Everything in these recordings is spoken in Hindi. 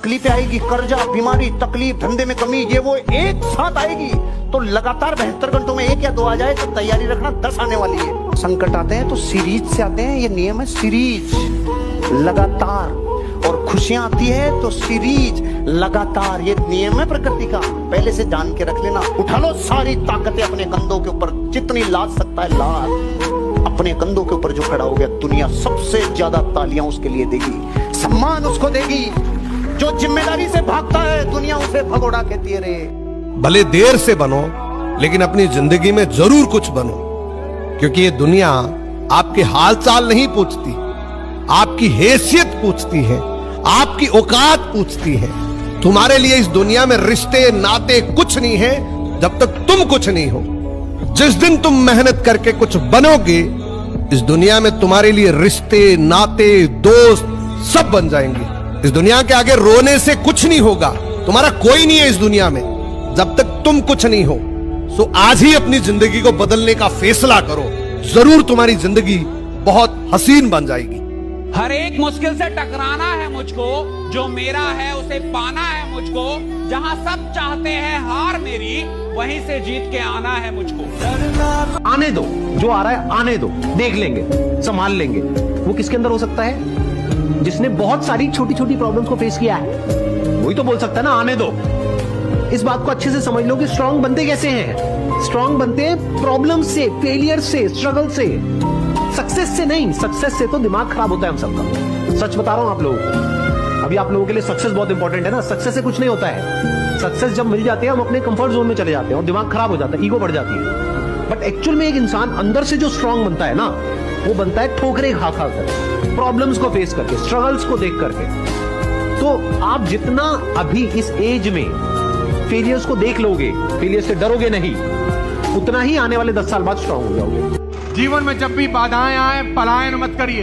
तकलीफें आएगी, कर्जा, बीमारी, तकलीफ, धंधे में कमी, ये वो एक साथ आएगी। तो लगातार 72 घंटों में 1 या 2 आ जाए तो तैयारी रखना 10 आने वाली है। संकट आते हैं तो सीरीज से आते हैं, ये नियम है सीरीज, लगातार। और खुशियां आती है तो सीरीज, लगातार, ये नियम है प्रकृति का। पहले से जान के रख लेना। उठा लो सारी ताकतें अपने कंधों के ऊपर, जितनी लाद सकता है लाद। अपने कंधों के ऊपर जो खड़ा हो गया, दुनिया सबसे ज्यादा तालियां उसके लिए देगी, सम्मान उसको देगी। जो जिम्मेदारी से भागता है, दुनिया उसे भगोड़ा कहती है। रे भले देर से बनो, लेकिन अपनी जिंदगी में जरूर कुछ बनो, क्योंकि ये दुनिया आपके हाल चाल नहीं पूछती, आपकी हैसियत पूछती है, आपकी औकात पूछती है। तुम्हारे लिए इस दुनिया में रिश्ते नाते कुछ नहीं है जब तक तुम कुछ नहीं हो। जिस दिन तुम मेहनत करके कुछ बनोगे, इस दुनिया में तुम्हारे लिए रिश्ते नाते दोस्त सब बन जाएंगे। इस दुनिया के आगे रोने से कुछ नहीं होगा, तुम्हारा कोई नहीं है इस दुनिया में जब तक तुम कुछ नहीं हो। सो आज ही अपनी जिंदगी को बदलने का फैसला करो, जरूर तुम्हारी जिंदगी बहुत हसीन बन जाएगी। हर एक मुश्किल से टकराना है मुझको, जो मेरा है उसे पाना है मुझको। जहां सब चाहते हैं हार मेरी, वहीं से जीत के आना है मुझको। आने दो, जो आ रहा है आने दो, देख लेंगे, संभाल लेंगे। वो किसके अंदर हो सकता है? जिसने बहुत सारी छोटी छोटी प्रॉब्लम्स को फेस किया है, वही तो बोल सकता है ना आने दो। इस बात को अच्छे से समझ लो कि स्ट्रांग बनते कैसे हैं। स्ट्रांग बनते हैं प्रॉब्लम से, फेलियर से, स्ट्रगल से, सक्सेस से नहीं। सक्सेस से तो दिमाग खराब होता है हम सबका, सच बता रहा हूं आप लोगों को। अभी आप लोगों के लिए सक्सेस बहुत इंपॉर्टेंट है ना। सक्सेस से कुछ नहीं होता है। सक्सेस जब मिल जाती है, हम अपने कंफर्ट जोन में चले जाते हैं और दिमाग खराब हो जाता है, ईगो बढ़ जाती है। बट एक्चुअल में एक इंसान अंदर से जो स्ट्रांग बनता है ना, वो बनता है ठोकरे खा खा कर, प्रॉब्लम्स को फेस करके, स्ट्रगल्स को देख करके। तो आप जितना अभी इस एज में फेलियर्स को देख लोगे, फेलियर्स से डरोगे नहीं, उतना ही आने वाले 10 साल बाद स्ट्रांग हो जाओगे। जीवन में जब भी बाधाएं आए, पलायन मत करिए।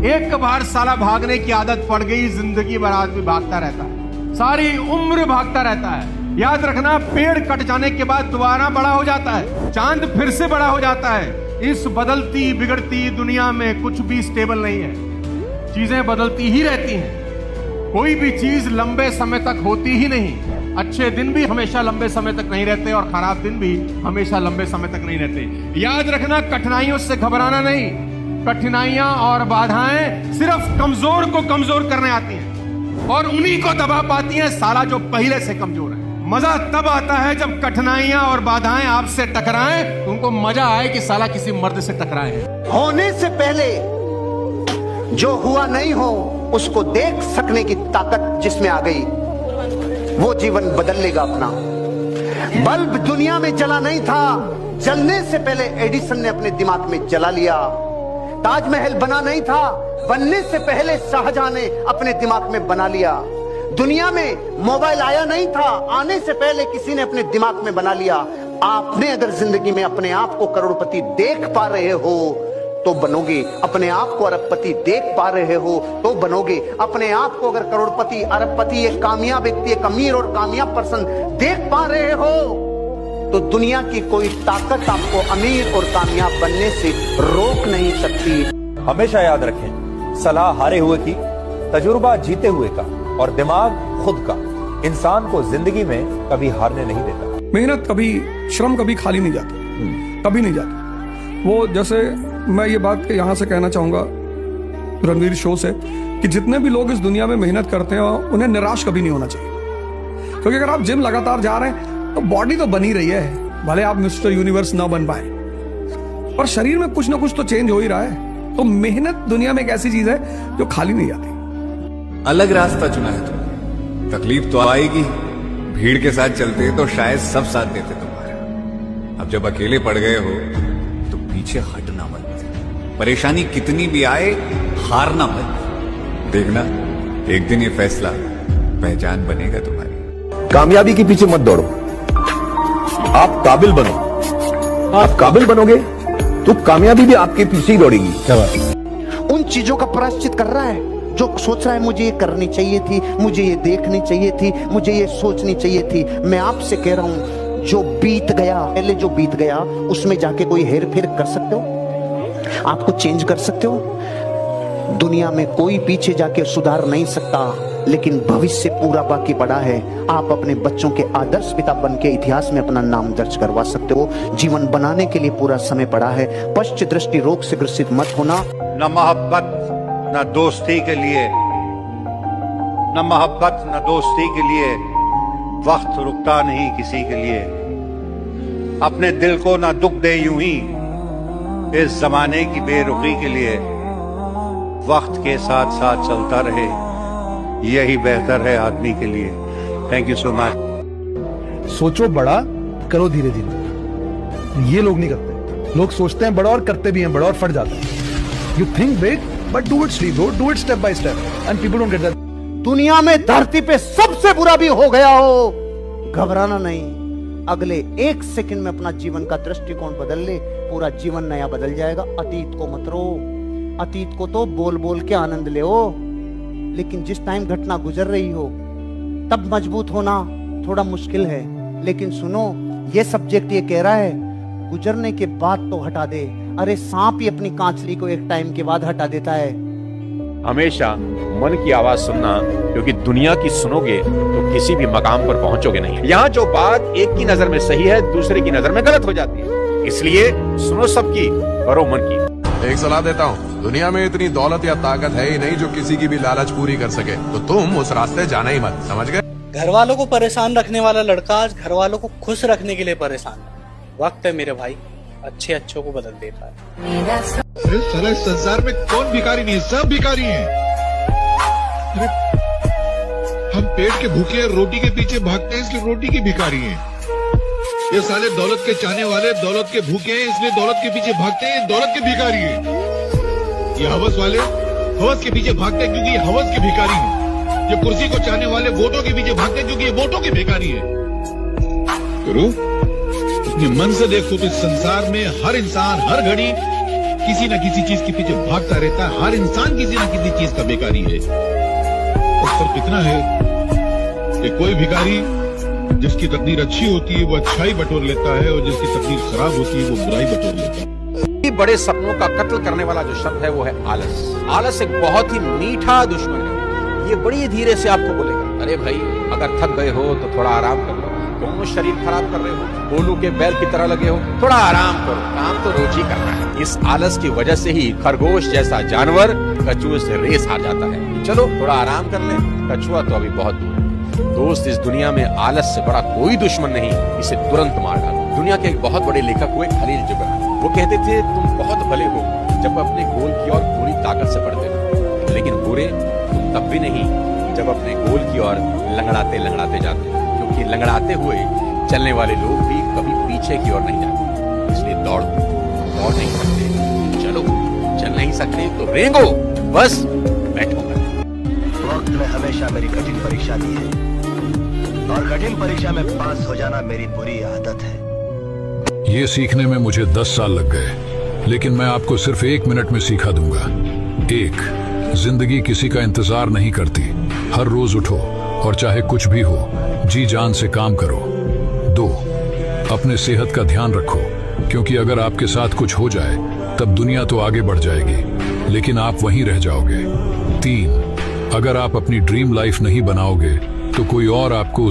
एक बार साला भागने की आदत पड़ गई, जिंदगी भर आदमी भागता रहता है, सारी उम्र भागता रहता है। याद रखना, पेड़ कट जाने के बाद दोबारा बड़ा हो जाता है, चांद फिर से बड़ा हो जाता है। इस बदलती बिगड़ती दुनिया में कुछ भी स्टेबल नहीं है, चीजें बदलती ही रहती हैं। कोई भी चीज लंबे समय तक होती ही नहीं। अच्छे दिन भी हमेशा लंबे समय तक नहीं रहते और खराब दिन भी हमेशा लंबे समय तक नहीं रहते। याद रखना, कठिनाइयों से घबराना नहीं। कठिनाइयां और बाधाएं सिर्फ कमजोर को कमजोर करने आती हैं और उन्हीं को दबा पाती हैं साला जो पहले से कमजोर है। मजा तब आता है जब कठिनाइयां और बाधाएं आपसे टकराएं, तो उनको मजा आए कि साला किसी मर्द से टकराए हैं। होने से पहले जो हुआ नहीं हो, उसको देख सकने की ताकत जिसमें आ गई, वो जीवन बदल लेगा अपना। बल्ब दुनिया में जला नहीं था, जलने से पहले एडिसन ने अपने दिमाग में जला लिया। ताजमहल बना नहीं था, बनने से पहले शाहजहां ने अपने दिमाग में बना लिया। दुनिया में मोबाइल आया नहीं था, आने से पहले किसी ने अपने दिमाग में बना लिया। आपने अगर जिंदगी में अपने आप को करोड़पति देख पा रहे हो तो बनोगे, अपने आप को अरबपति देख पा रहे हो तो बनोगे। अपने आप को अगर करोड़पति, अरबपति, एक कामयाब व्यक्ति, एक अमीर और कामयाब पर्सन देख पा रहे हो तो दुनिया की कोई ताकत आपको अमीर और कामयाब बनने से रोक नहीं सकती। हमेशा याद रखें, सलाह हारे हुए की, तजुर्बा जीते हुए का और दिमाग खुद का इंसान को जिंदगी में कभी हारने नहीं देता। मेहनत कभी, श्रम कभी खाली नहीं जाती, कभी नहीं जाती। वो जैसे मैं ये बात यहाँ से कहना चाहूंगा रणवीर शो से, कि जितने भी लोग इस दुनिया में मेहनत करते हैं उन्हें निराश कभी नहीं होना चाहिए। क्योंकि अगर आप जिम लगातार जा रहे हैं तो बॉडी तो बनी रही है, भले आप मिस्टर यूनिवर्स ना बन पाए, पर शरीर में कुछ ना कुछ तो चेंज हो ही रहा है। तो मेहनत दुनिया में एक ऐसी चीज है जो खाली नहीं जाती। अलग रास्ता चुना है तुमने, तकलीफ तो आएगी, भीड़ के साथ चलते तो शायद सब साथ देते तुम्हारा। अब जब अकेले पड़ गए हो तो पीछे हटना मत, परेशानी कितनी भी आए हारना मत। देखना, एक दिन ये फैसला पहचान बनेगा तुम्हारी। कामयाबी के पीछे मत दौड़ो, आप काबिल बनो। आप काबिल बनोगे तो कामयाबी भी आपके पीछे ही दौड़ेगी। क्या बात? उन चीजों का प्रायश्चित कर रहा है जो सोच रहा है मुझे ये करनी चाहिए थी, मुझे ये देखनी चाहिए थी, मुझे ये सोचनी चाहिए थी। मैं आपसे कह रहा हूं, जो बीत गया, पहले जो बीत गया उसमें जाके कोई हेर फेर कर सकते हो? आपको चेंज कर सकते हो? दुनिया में कोई पीछे जाके सुधार नहीं सकता। लेकिन भविष्य पूरा बाकी पड़ा है। आप अपने बच्चों के आदर्श पिता बन के इतिहास में अपना नाम दर्ज करवा सकते हो। जीवन बनाने के लिए पूरा समय पड़ा है। पश्च दृष्टि रोग से ग्रसित मत होना। न मोहब्बत न दोस्ती के लिए, न मोहब्बत न दोस्ती के लिए वक्त रुकता नहीं किसी के लिए। अपने दिल को न दुख दे यूं ही इस जमाने की बेरुखी के लिए। वक्त के साथ साथ चलता रहे, यही बेहतर है आदमी के लिए। Thank you so much. सोचो बड़ा, करो धीरे धीरे। ये लोग नहीं करते। लोग सोचते हैं बड़ा और करते भी हैं बड़ा और फट जाते हैं। You think big but do it slow, do it step by step and people don't get that. दुनिया में धरती पे सबसे बुरा भी हो गया हो, घबराना नहीं। अगले 1 सेकंड में अपना जीवन का दृष्टिकोण बदल ले, पूरा जीवन नया बदल जाएगा। अतीत को मत रो। अतीत को तो बोल बोल के आनंद ले हो, लेकिन जिस टाइम घटना गुजर रही हो तब मजबूत होना थोड़ा मुश्किल है। लेकिन सुनो, ये सब्जेक्ट ये कह रहा है गुजरने के बाद तो हटा दे। अरे सांप ही अपनी कांचली को एक टाइम के बाद हटा देता है। हमेशा मन की आवाज सुनना, क्योंकि दुनिया की सुनोगे तो किसी भी मकाम पर पहुंचोगे नहीं। यहाँ जो बात एक की नजर में सही है, दूसरे की नजर में गलत हो जाती है। इसलिए सुनो सबकी, करो मन की। एक सलाह देता हूँ, दुनिया में इतनी दौलत या ताकत है ही नहीं जो किसी की भी लालच पूरी कर सके, तो तुम उस रास्ते जाना ही मत। समझ गए? घर वालों को परेशान रखने वाला लड़का आज घर वालों को खुश रखने के लिए परेशान है। वक्त है मेरे भाई, अच्छे अच्छों को बदल देता है। सारे संसार में कौन भिखारी नहीं है? सब भिखारी हैं। अरे हम पेट के भूखे रोटी के पीछे भागते हैं, इसलिए रोटी के भिखारी हैं। ये साले दौलत के चाहने वाले दौलत के भूखे हैं, इसलिए दौलत के पीछे भागते हैं, दौलत के भिखारी हैं। ये हवस वाले हवस के पीछे भागते हैं क्योंकि ये हवस के भिखारी हैं। ये कुर्सी को चाहने वाले वोटों के पीछे भागते हैं क्योंकि ये वोटों के भिखारी हैं। गुरु, अपने मन से देखो तो इस संसार में हर इंसान हर घड़ी किसी न किसी चीज के पीछे भागता रहता है। हर इंसान किसी न किसी चीज का भिखारी है। और फर्क इतना है कि कोई भिखारी जिसकी तकदीर अच्छी होती है वो अच्छाई बटोर लेता है, और जिसकी तकदीर खराब होती है वो बुराई बटोर लेता है। बड़े सपनों का कत्ल करने वाला जो शब्द है वो है आलस। आलस एक बहुत ही मीठा दुश्मन है। ये बड़ी धीरे से आपको बोलेगा, अरे भाई अगर थक गए हो तो थोड़ा आराम कर लो। दोनों शरीर खराब कर रहे हो, गोलू के बैल की तरह लगे हो, थोड़ा आराम करो, काम तो रोज ही करना है। इस आलस की वजह से ही खरगोश जैसा जानवर कछुए से रेस हार जाता है। चलो थोड़ा आराम कर ले, कछुआ तो अभी बहुत दूर है। दोस्त, इस दुनिया में आलस से बड़ा कोई दुश्मन नहीं, इसे तुरंत मार डालो। दुनिया के एक बहुत बड़े लेखक हुए खलील जिब्रान। वो कहते थे तुम बहुत भले हो जब अपने गोल की ओर पूरी ताकत से बढ़ते हो, लेकिन बुरे तुम तब भी नहीं जब अपने गोल की ओर लंगड़ाते लंगड़ाते जाते हो, क्योंकि लंगड़ाते हुए चलने वाले लोग भी कभी पीछे की ओर नहीं जाते। इसलिए दौड़ नहीं सकते, चलो, चल नहीं सकते तो रेंगो, बस बैठो। वक्त ने हमेशा मेरी कठिन परीक्षा दी है, और कठिन परीक्षा में पास हो जाना मेरी बुरी आदत है। ये सीखने में मुझे 10 साल लग गए, लेकिन मैं आपको सिर्फ 1 मिनट में सिखा दूंगा। 1, जिंदगी किसी का इंतजार नहीं करती। हर रोज उठो और चाहे कुछ भी हो जी जान से काम करो। 2, अपने सेहत का ध्यान रखो, क्योंकि अगर आपके साथ कुछ हो जाए तब दुनिया तो आगे बढ़ जाएगी, लेकिन आप वहीं रह जाओगे। 3, अगर आप अपनी ड्रीम लाइफ नहीं बनाओगे तो कोई और आपको